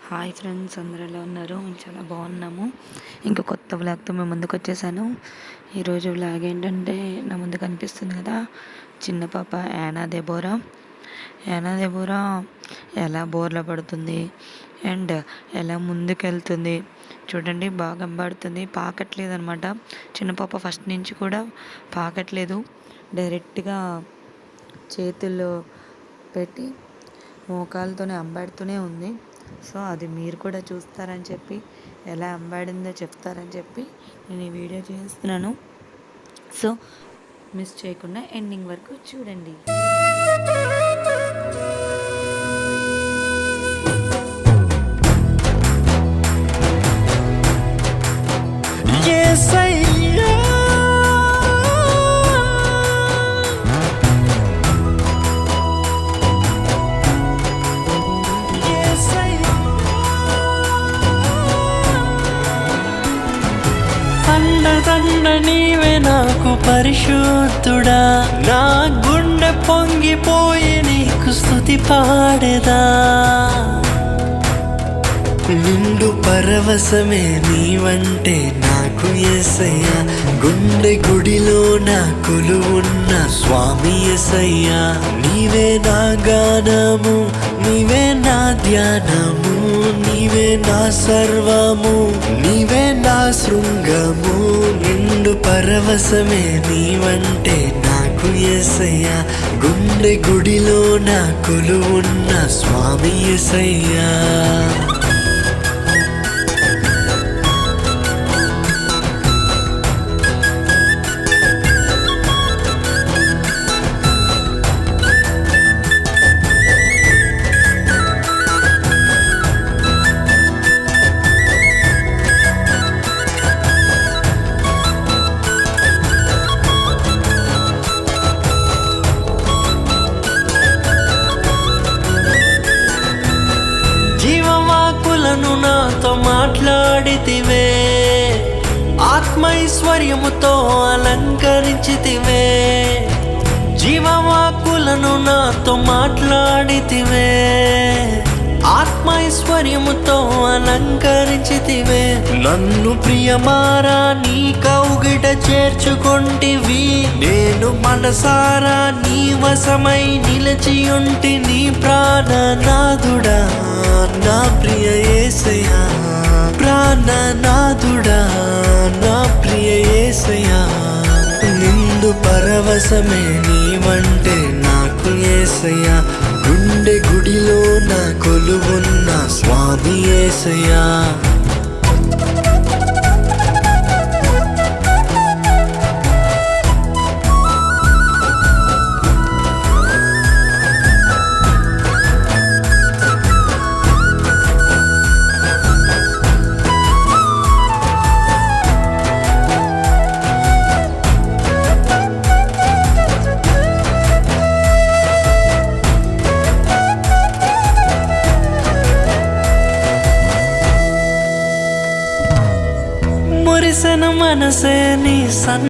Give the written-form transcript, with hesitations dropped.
Hi friends, అందరూ ఎలా ఉన్నారు? మేము చాలా బాగున్నాము. ఇంకా కొత్త వ్లాగ్తో మేము ముందుకు వచ్చేసాను. ఈరోజు వ్లాగ్ ఏంటంటే, నా ముందు కనిపిస్తుంది కదా చిన్న పాప యానా దెబోరా ఎలా బోర్ల పడుతుంది అండ్ ఎలా ముందుకెళ్తుంది చూడండి. బాగా ఎంబాడుతుంది, పాకట్లేదు అనమాట. చిన్న పాప ఫస్ట్ నుంచి కూడా పాకట్లేదు, డైరెక్ట్గా చేతుల్లో పెట్టి మోకాలతోనే అంబాడుతూనే ఉంది. సో అది మీరు కూడా చూస్తారని చెప్పి, ఎలా అంబాడిందో చెప్తారని చెప్పి నేను ఈ వీడియో చేస్తున్నాను. సో మిస్ చేయకుండా ఎండింగ్ వరకు చూడండి. తండ నీవే నాకు పరిశుద్ధుడా, నా గుండె పొంగిపోయి నీకు స్తుతి పాడేదా. నిండు పరవశమే నీవంటే నాకు యేసయ్యా, గుండె గుడిలో నా కొలువున్న స్వామి యేసయ్యా. నీవే నా గానము, నీవే నా ధ్యానము, నీవే నా సర్వము, నీవే నా శృంగము. నిండు పరవశమే నీవంటే నాకు యేసయ్యా, గుండె గుడిలో నా కొలువున్న స్వామి యేసయ్యా. నాతో మాట్లాడితివే, ఆత్మైశ్వర్యముతో అలంకరించితివే. జీవవాకులను నాతో మాట్లాడితివే, ఆత్మైశ్వర్యముతో అలంకరించితివే. నన్ను ప్రియమారా నీ కౌగిట చేర్చుకొంటివి, నేను మనసారా నీ వశమై నిలిచియుంటి. నీ ప్రాణనాథుడా నా ప్రియ యేసయ్యా, ప్రాణనాథుడా నా ప్రియ యేసయ్యా. నిండు పరవశమే నీవంటే నాకు యేసయ్యా, గుండె గుడిలో నా కొలువున్న స్వామి యేసయ్యా. మురిసెను మనసే నీ